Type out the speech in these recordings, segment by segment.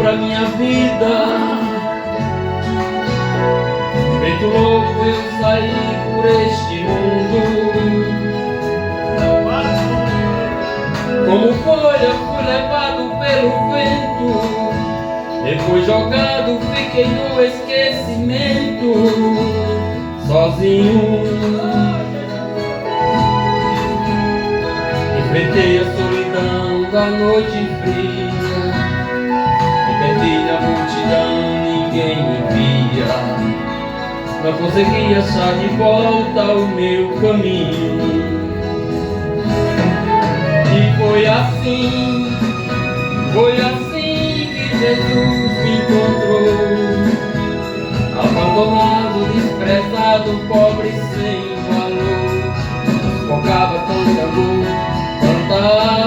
pra minha vida. Feito louco eu saí por este mundo. Como folha fui levado pelo vento, depois jogado fiquei no esquecimento, sozinho. Enfrentei a solidão da noite fria, me perdi na multidão, ninguém me via. Não consegui achar de volta o meu caminho. E foi assim que Jesus me encontrou, abandonado, desprezado, pobre sem valor. Sufocava tanta dor, tanta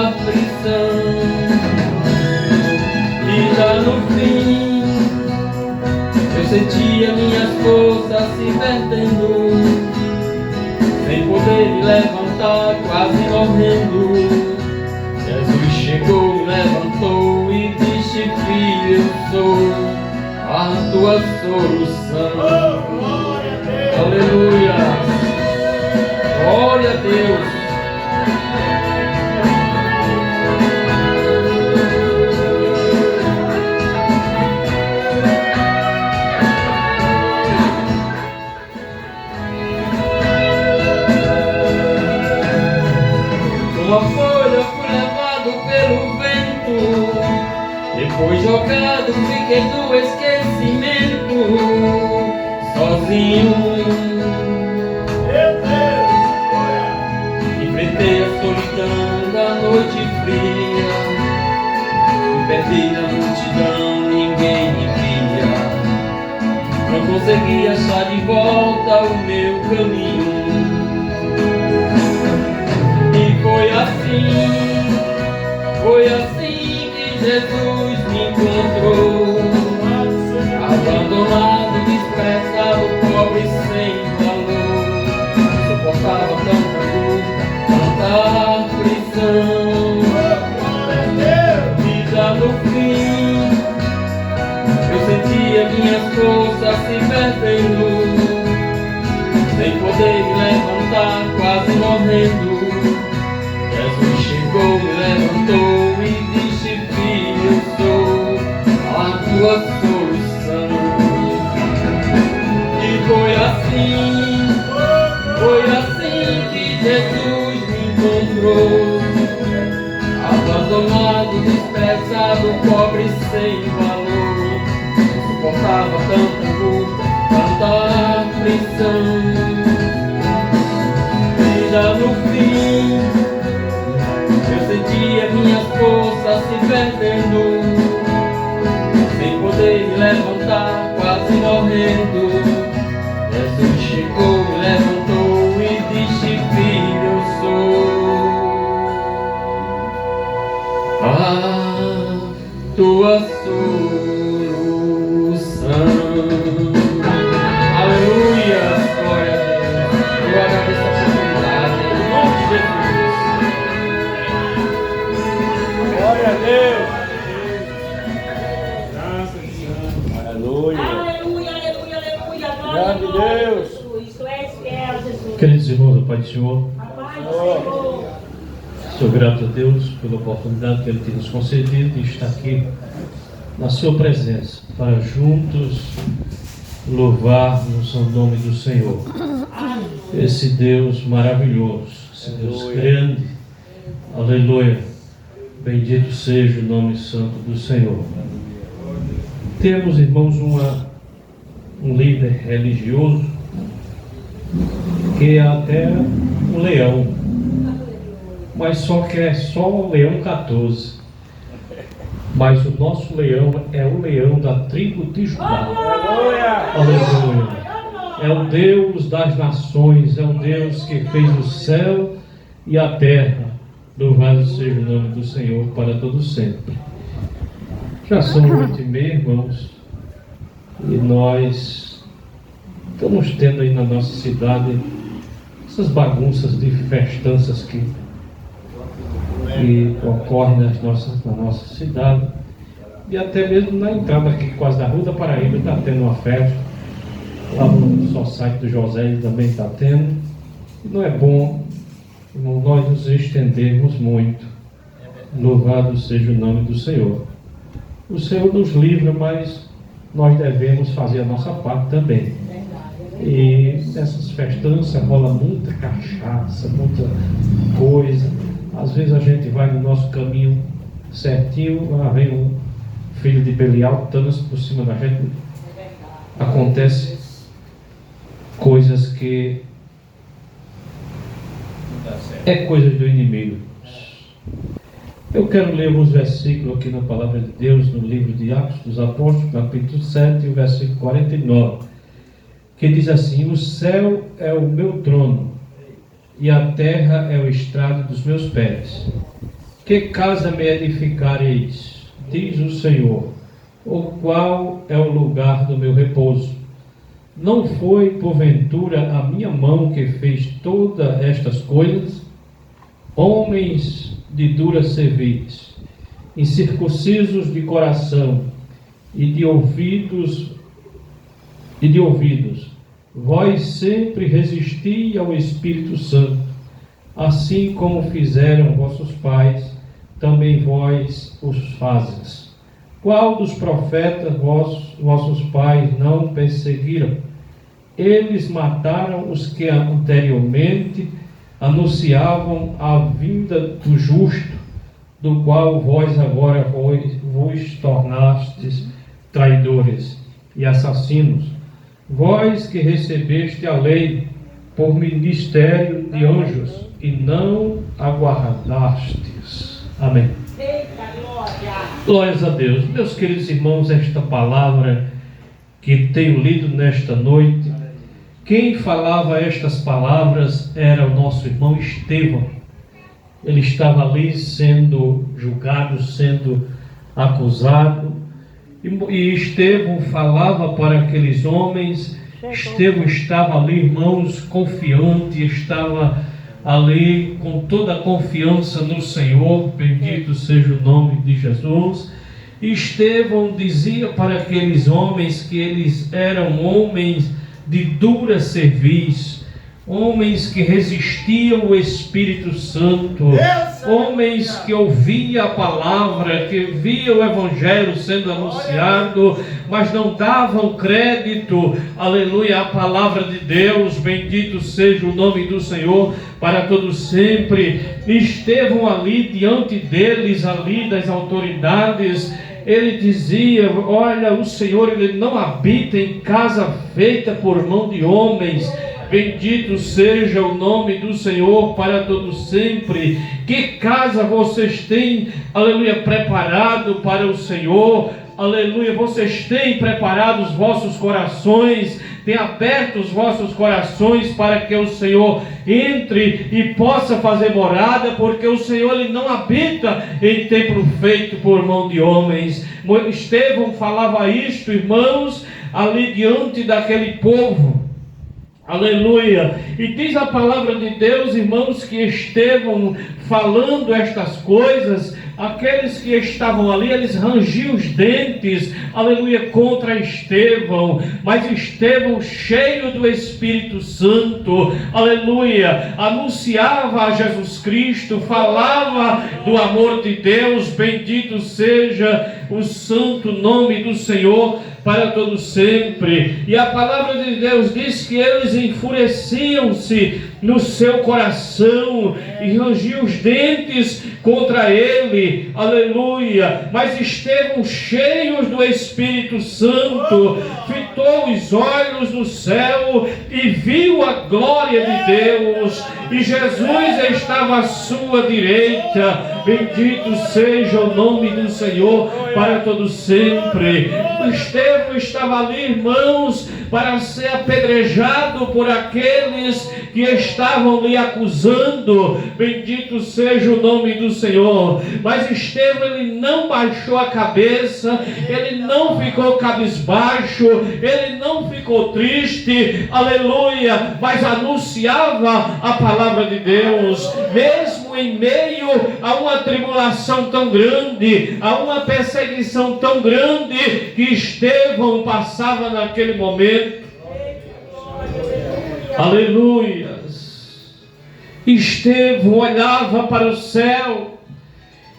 aflição. E já no fim eu sentia minhas forças se perdendo, sem poder me levantar, quase morrendo. Jesus chegou, me levantou e disse: filho, eu sou a tua solução. Glória a Deus. Aleluia. Glória a Deus. Uma folha fui levado pelo vento, depois jogado fiquei no esquecimento, sozinho. Meu Deus. Enfrentei a solidão da noite fria, me perdi na multidão, ninguém me via. Não consegui achar de volta o meu caminho. Foi assim que Jesus me encontrou, abandonado, desprezado, pobre sem valor. Suportava tanta dor, tanta aflição. E já no fim eu sentia minhas forças se perdendo, sem poder me levantar, quase morrendo. Jesus chegou, me levantou e disse: filho, eu sou a tua solução. E foi assim que Jesus me encontrou, abandonado, desprezado, pobre sem valor. Suportava tanta luta, tanta aflição. E já no fim eu sentia minhas forças se perdendo, sem poder me levantar, quase morrendo. Jesus chegou, me levantou e disse: filho, eu sou a tua solução. Aleluia, glória a Deus. Eu agradeço a oportunidade, em nome de Jesus. Glória a Deus. Aleluia. Aleluia, aleluia, aleluia. Glória a Deus. Jesus. Tu és fiel, Jesus. Queridos irmãos do Pai do Senhor, A paz do Senhor. sou grato a Deus pela oportunidade que Ele tem nos concedido de estar aqui na Sua presença, para juntos louvarmos o nome do Senhor. Esse Deus maravilhoso, esse Deus grande. Aleluia. Bendito seja o nome santo do Senhor. Temos, irmãos, um líder religioso que é até um leão, mas só que é só o leão 14. Mas o nosso leão é o leão da tribo de Judá. Aleluia. É o Deus das nações, é o Deus que fez o céu e a terra. Louvado seja o nome do Senhor para todo sempre. Já são 8h30, irmãos, e nós estamos tendo aí na nossa cidade essas bagunças de festanças que ocorrem na nossa cidade. E até mesmo na entrada aqui quase da Rua da Paraíba está tendo uma festa. Lá no society do José também está tendo. E não é bom, irmão, nós nos estendermos muito. Louvado seja o nome do Senhor. O Senhor nos livra, mas nós devemos fazer a nossa parte também. E nessas festanças rola muita cachaça, muita coisa. Às vezes a gente vai no nosso caminho certinho, lá vem um filho de Belial, dando-se por cima da gente. Acontece coisas que é coisa do inimigo. Eu quero ler alguns versículos aqui na Palavra de Deus, no livro de Atos dos Apóstolos, capítulo 7, o versículo 49, que diz assim: o céu é o meu trono, e a terra é o estrado dos meus pés. Que casa me edificareis, diz o Senhor, o qual é o lugar do meu repouso? Não foi, porventura, a minha mão que fez todas estas coisas? Homens de dura cerviz, incircuncisos de coração e de ouvidos, vós sempre resisti ao Espírito Santo, assim como fizeram vossos pais, também vós os fazes. Qual dos profetas vossos pais não perseguiram? Eles mataram os que anteriormente anunciavam a vinda do justo, do qual vós agora vos tornastes traidores e assassinos. Vós que recebeste a lei por ministério de anjos e não aguardastes. Amém. Glórias a Deus. Meus queridos irmãos, esta palavra que tenho lido nesta noite, quem falava estas palavras era o nosso irmão Estevão. Ele estava ali sendo julgado, sendo acusado. E Estevão falava para aqueles homens. Estevão estava ali, irmãos, confiante, estava ali com toda a confiança no Senhor. Bendito seja o nome de Jesus. E Estevão dizia para aqueles homens que eles eram homens de dura cerviz, homens que resistiam ao Espírito Santo, homens que ouviam a palavra, que viam o Evangelho sendo anunciado, mas não davam crédito, aleluia, à palavra de Deus. Bendito seja o nome do Senhor para todos sempre. Estevão ali diante deles, ali das autoridades, ele dizia: olha, o Senhor, ele não habita em casa feita por mão de homens. Bendito seja o nome do Senhor para todos sempre. Que casa vocês têm, aleluia, preparado para o Senhor? Aleluia, vocês têm preparado os vossos corações, têm aberto os vossos corações para que o Senhor entre e possa fazer morada, porque o Senhor, ele não habita em templo feito por mão de homens. Estevão falava isto, irmãos, ali diante daquele povo. Aleluia. E diz a palavra de Deus, irmãos, que Estevão falando estas coisas, aqueles que estavam ali, eles rangiam os dentes, aleluia, contra Estevão. Mas Estevão, cheio do Espírito Santo, aleluia, anunciava a Jesus Cristo, falava do amor de Deus. Bendito seja o santo nome do Senhor para todo sempre. E a palavra de Deus diz que eles enfureciam-se no seu coração e rangiam os dentes contra ele, aleluia. Mas Estevão, cheios do Espírito Santo, fitou os olhos no céu e viu a glória de Deus, e Jesus estava à sua direita. Bendito seja o nome do Senhor para todo sempre. Estevão estava ali, irmãos, para ser apedrejado por aqueles que estavam lhe acusando. Bendito seja o nome do Senhor. Mas Estevão, ele não baixou a cabeça, ele não ficou cabisbaixo, ele não ficou triste, aleluia, mas anunciava a palavra de Deus, mesmo mesmo em meio a uma tribulação tão grande, a uma perseguição tão grande que Estevão passava naquele momento. Aleluias! Estevão olhava para o céu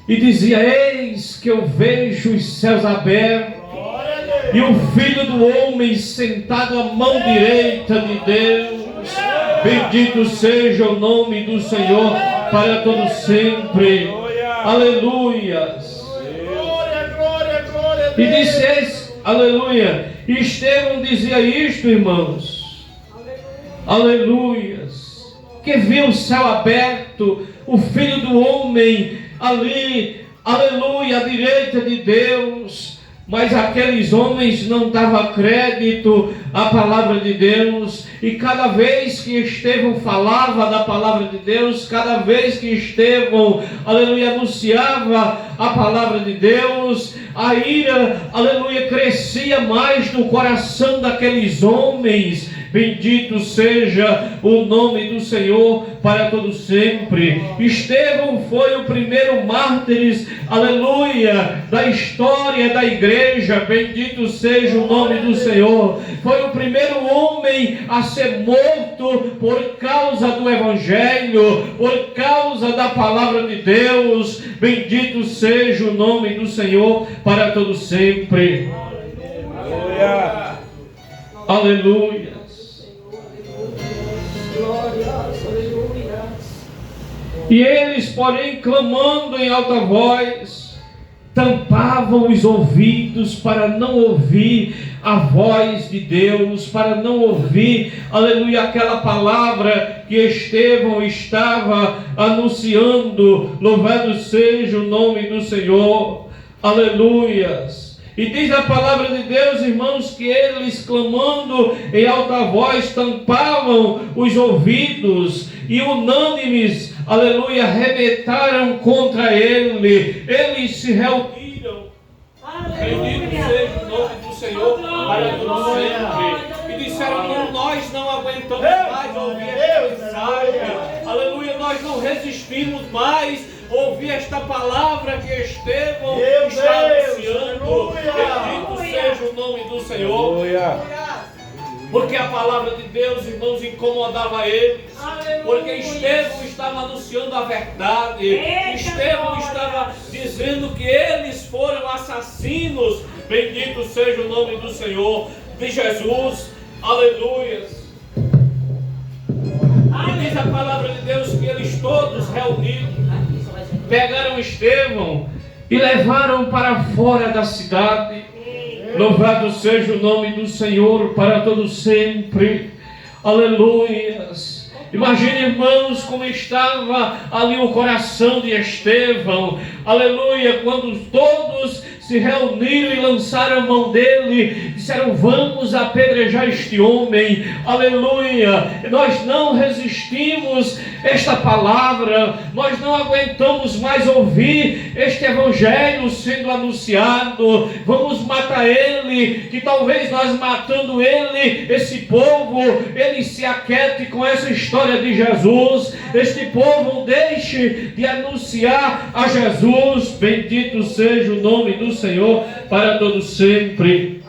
e dizia: eis que eu vejo os céus abertos e o Filho do Homem sentado à mão direita de Deus. Bendito seja o nome do Senhor para todo sempre. Aleluias. E disse: aleluia. E Estevão dizia isto, irmãos. Aleluias. Que viu o céu aberto, o Filho do Homem ali, aleluia, à direita de Deus. Mas aqueles homens não davam crédito à palavra de Deus. E cada vez que Estevão falava da palavra de Deus, cada vez que Estevão, aleluia, anunciava a palavra de Deus, a ira, aleluia, crescia mais no coração daqueles homens. Bendito seja o nome do Senhor para todo sempre. Estevão foi o primeiro mártir, aleluia, da história da igreja. Bendito seja o nome do Senhor. Foi o primeiro homem a ser morto por causa do Evangelho, por causa da palavra de Deus. Bendito seja o nome do Senhor para todo sempre. Aleluia. Aleluia. E eles, porém, clamando em alta voz, tampavam os ouvidos para não ouvir a voz de Deus, para não ouvir, aleluia, aquela palavra que Estevão estava anunciando. Louvado seja o nome do Senhor. Aleluias. E diz a palavra de Deus, irmãos, que eles, clamando em alta voz, tampavam os ouvidos e unânimes, aleluia, arrebentaram contra ele. Eles se reuniram. Bendito seja o nome do Senhor para todo sempre. E disseram: não, nós não aguentamos mais ouvir esta mensagem. Aleluia, nós não resistimos mais ouvir esta palavra que Estevão está anunciando. Bendito seja o nome do Senhor. Porque a palavra de Deus, irmãos, incomodava eles. Porque Estevão estava anunciando a verdade. Estevão estava dizendo que eles foram assassinos. Bendito seja o nome do Senhor, de Jesus. Aleluia. E diz a palavra de Deus que eles todos reunidos pegaram Estevão e levaram para fora da cidade. Louvado seja o nome do Senhor para todo sempre. Aleluias. Imagine, irmãos, como estava ali o coração de Estevão. Aleluia, quando todos se reuniram e lançaram a mão dele, disseram: vamos apedrejar este homem. Aleluia. Nós não resistimos esta palavra, nós não aguentamos mais ouvir este evangelho sendo anunciado. Vamos matar ele, que talvez nós matando ele, esse povo, ele se aquiete com essa história de Jesus. Este povo deixe de anunciar a Jesus. Bendito seja o nome do Senhor para todo sempre.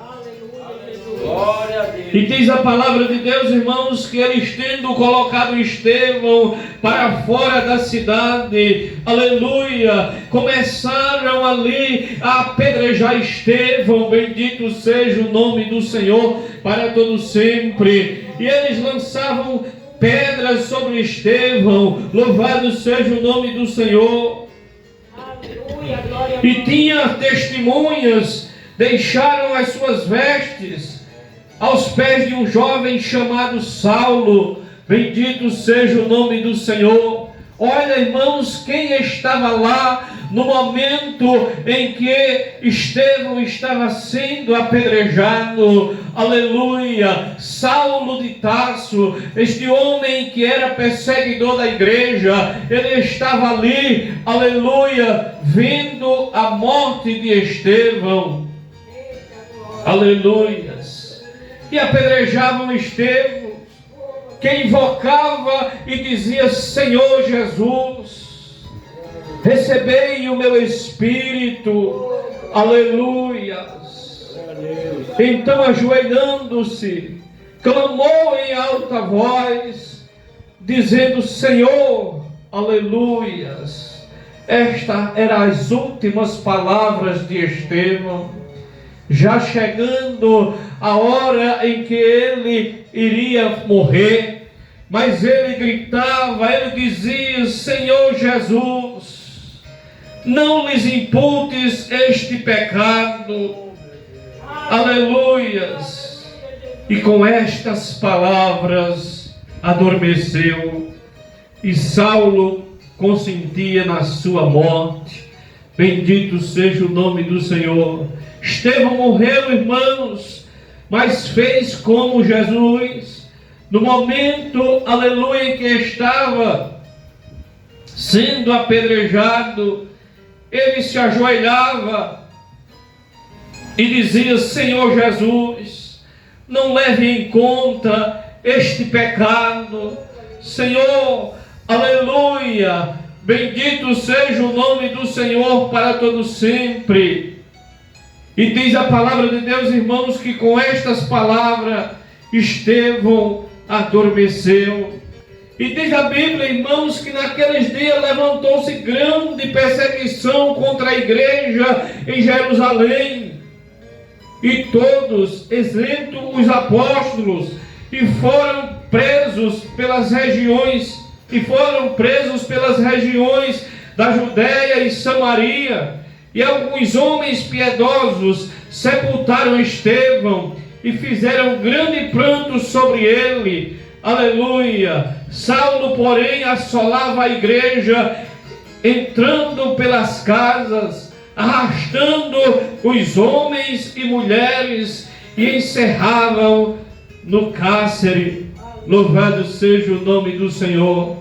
Glória a Deus. E diz a palavra de Deus, irmãos, que eles, tendo colocado Estevão para fora da cidade, aleluia, começaram ali a apedrejar Estevão. Bendito seja o nome do Senhor para todo sempre. E eles lançavam pedras sobre Estevão. Louvado seja o nome do Senhor. E tinha testemunhas, deixaram as suas vestes aos pés de um jovem chamado Saulo. Bendito seja o nome do Senhor. Olha, irmãos, quem estava lá no momento em que Estevão estava sendo apedrejado? Aleluia! Saulo de Tarso, este homem que era perseguidor da igreja, ele estava ali, aleluia, vendo a morte de Estevão. Aleluias! E apedrejavam Estevão, que invocava e dizia: Senhor Jesus, recebei o meu espírito, aleluias. Então, ajoelhando-se, clamou em alta voz, dizendo: Senhor, aleluias. Estas eram as últimas palavras de Estevão, já chegando a hora em que ele iria morrer, mas ele gritava, ele dizia: Senhor Jesus, não lhes imputes este pecado, aleluias. E com estas palavras adormeceu, e Saulo consentia na sua morte. Bendito seja o nome do Senhor. Estevão morreu, irmãos, mas fez como Jesus. No momento, aleluia, em que estava sendo apedrejado, ele se ajoelhava e dizia: Senhor Jesus, não leve em conta este pecado. Senhor, aleluia, bendito seja o nome do Senhor para todo sempre. E diz a palavra de Deus, irmãos, que com estas palavras Estevão adormeceu. E diz a Bíblia, irmãos, que naqueles dias levantou-se grande perseguição contra a igreja em Jerusalém. E todos, exceto os apóstolos, e foram presos pelas regiões da Judéia e Samaria. E alguns homens piedosos sepultaram Estevão e fizeram grande pranto sobre ele. Aleluia! Saulo, porém, assolava a igreja, entrando pelas casas, arrastando os homens e mulheres, e encerravam no cárcere. Louvado seja o nome do Senhor.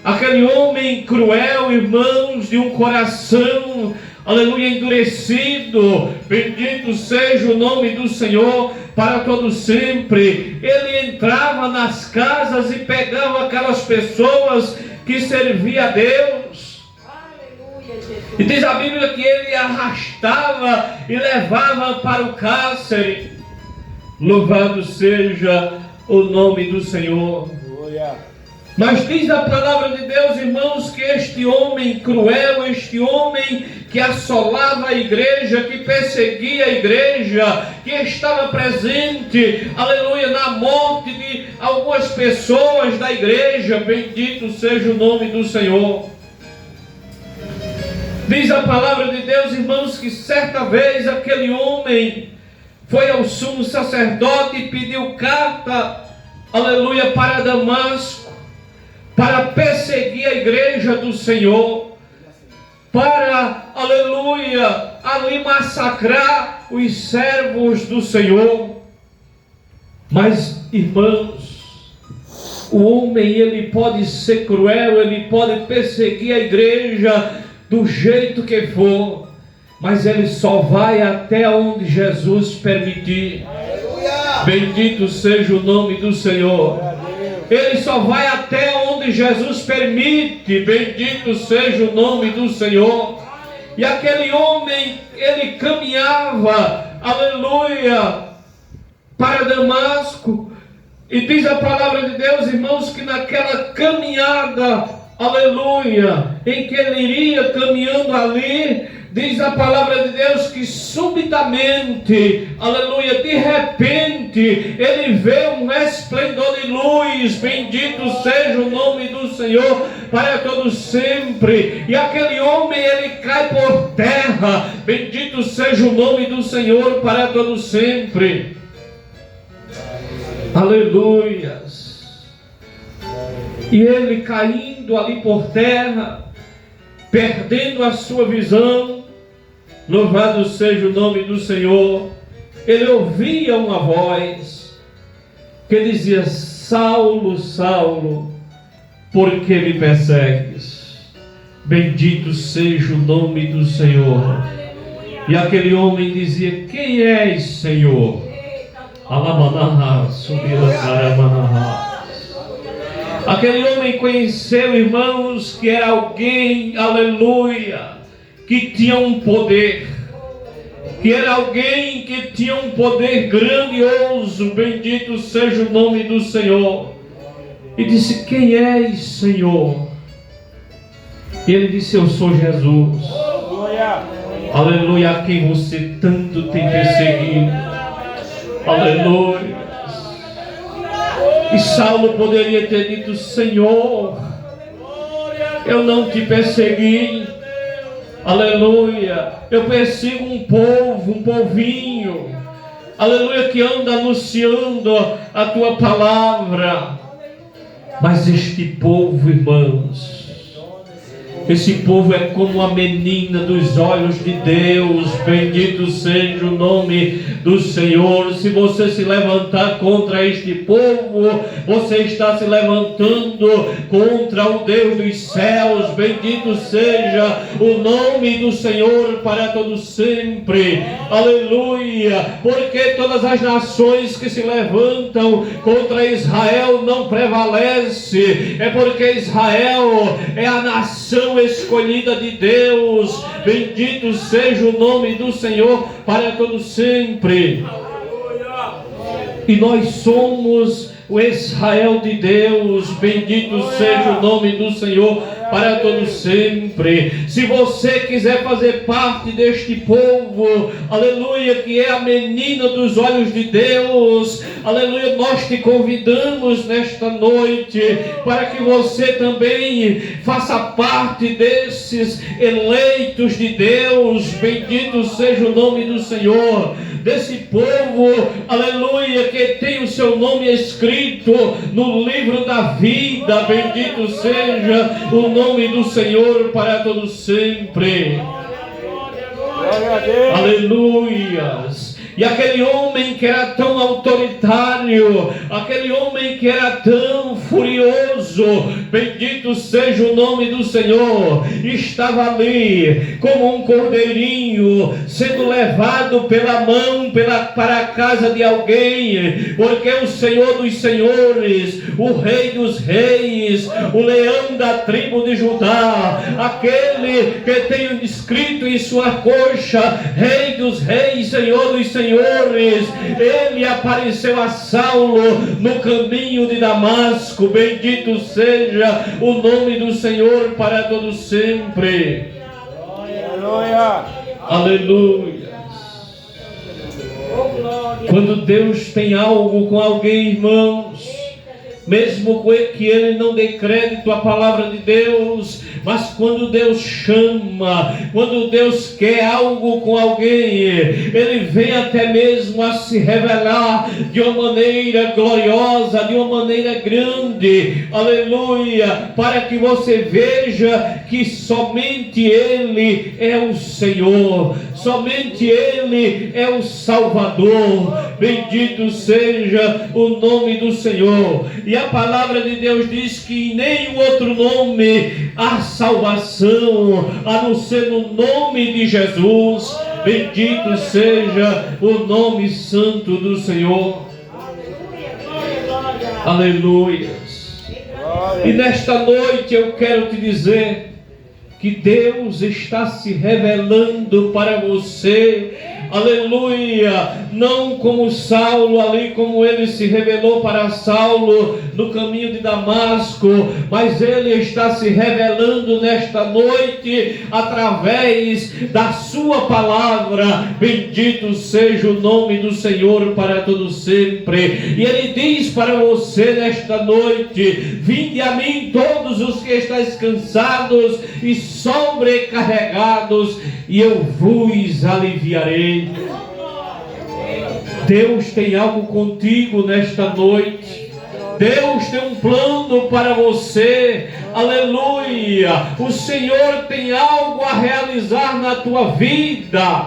Aquele homem cruel, irmãos, de um coração, aleluia, endurecido, bendito seja o nome do Senhor para todo sempre. Ele entrava nas casas e pegava aquelas pessoas que serviam a Deus. Aleluia, Jesus. E diz a Bíblia que ele arrastava e levava para o cárcere. Louvado seja o nome do Senhor. Mas diz a palavra de Deus, irmãos, que este homem cruel, este homem que assolava a igreja, que perseguia a igreja, que estava presente, aleluia, na morte de algumas pessoas da igreja, bendito seja o nome do Senhor. Diz a palavra de Deus, irmãos, que certa vez aquele homem foi ao sumo sacerdote e pediu carta, aleluia, para Damasco, para perseguir a igreja do Senhor, para, aleluia, ali massacrar os servos do Senhor. Mas, irmãos, o homem, ele pode ser cruel, ele pode perseguir a igreja do jeito que for, mas ele só vai até onde Jesus permitir. Bendito seja o nome do Senhor. Ele só vai até onde Jesus permite. Bendito seja o nome do Senhor. E aquele homem, ele caminhava, aleluia, para Damasco. E diz a palavra de Deus, irmãos, que naquela caminhada, aleluia, em que ele iria caminhando ali, diz a palavra de Deus que subitamente, aleluia, de repente, ele vê um esplendor de luz. Bendito seja o nome do Senhor para todos sempre. E aquele homem, ele cai por terra. Bendito seja o nome do Senhor para todos sempre. Aleluias. E ele caindo ali por terra, perdendo a sua visão, louvado seja o nome do Senhor, ele ouvia uma voz que dizia: Saulo, Saulo, por que me persegues? Bendito seja o nome do Senhor. Aleluia. E aquele homem dizia: quem és, Senhor? Eita, glória. Alamanaha, subila caramanaha. Aquele homem conheceu, irmãos, que era alguém, aleluia, que tinha um poder, que era alguém que tinha um poder grandioso, bendito seja o nome do Senhor. E disse: quem és, Senhor? E ele disse: eu sou Jesus. Aleluia, a quem você tanto tem perseguido. Aleluia. E Saulo poderia ter dito: Senhor, eu não te persegui. Aleluia. Eu persigo um povo, um povinho. Aleluia, que anda anunciando a tua palavra. Mas este povo, irmãos, esse povo é como a menina dos olhos de Deus. Bendito seja o nome do Senhor. Se você se levantar contra este povo, você está se levantando contra o Deus dos céus. Bendito seja o nome do Senhor para todo sempre. Aleluia. Porque todas as nações que se levantam contra Israel não prevalece. É porque Israel é a nação escolhida de Deus. Bendito seja o nome do Senhor para todo sempre. E nós somos o Israel de Deus. Bendito seja o nome do Senhor para todo sempre. Se você quiser fazer parte deste povo, aleluia, que é a menina dos olhos de Deus, aleluia, nós te convidamos nesta noite para que você também faça parte desses eleitos de Deus. Bendito seja o nome do Senhor. Desse povo, aleluia, que tem o seu nome escrito no livro da vida. Bendito seja o nome do Senhor para todo sempre. Aleluias. E aquele homem que era tão autoritário, aquele homem que era tão furioso, bendito seja o nome do Senhor, estava ali como um cordeirinho sendo levado pela mão para a casa de alguém, porque o Senhor dos senhores, o Rei dos reis, o leão da tribo de Judá, aquele que tem escrito em sua coxa, Rei dos reis, Senhor dos senhores, ele apareceu a Saulo no caminho de Damasco. Bendito seja o nome do Senhor para todo sempre. Aleluia. Aleluia. Quando Deus tem algo com alguém, irmãos, mesmo que ele não dê crédito à palavra de Deus, mas quando Deus chama, quando Deus quer algo com alguém, ele vem até mesmo a se revelar de uma maneira gloriosa, de uma maneira grande, aleluia, para que você veja que somente Ele é o Senhor, somente Ele é o Salvador. Bendito seja o nome do Senhor. E a palavra de Deus diz que em nenhum outro nome há salvação a não ser no nome de Jesus. Bendito seja o nome santo do Senhor. Aleluia. E nesta noite eu quero te dizer que Deus está se revelando para você. Aleluia, não como Saulo ali, como ele se revelou para Saulo no caminho de Damasco, mas ele está se revelando nesta noite através da sua palavra. Bendito seja o nome do Senhor para todo sempre. E ele diz para você nesta noite: vinde a mim todos os que estáis cansados e sobrecarregados, e eu vos aliviarei. Deus tem algo contigo nesta noite. Deus tem um plano para você. Aleluia. O Senhor tem algo a realizar na tua vida.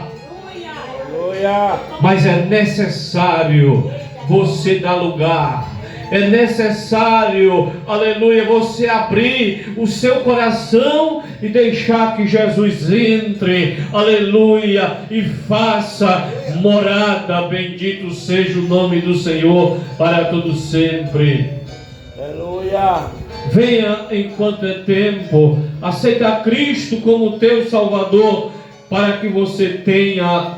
Mas é necessário você dar lugar. É necessário, aleluia, você abrir o seu coração e deixar que Jesus entre, aleluia, e faça morada. Bendito seja o nome do Senhor para todo sempre. Aleluia. Venha enquanto é tempo. Aceita a Cristo como teu Salvador, para que você tenha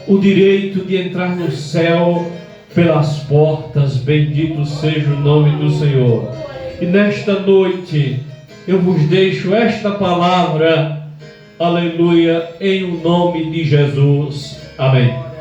o direito de entrar no céu pelas portas. Bendito seja o nome do Senhor. E nesta noite eu vos deixo esta palavra, aleluia, em o nome de Jesus. Amém.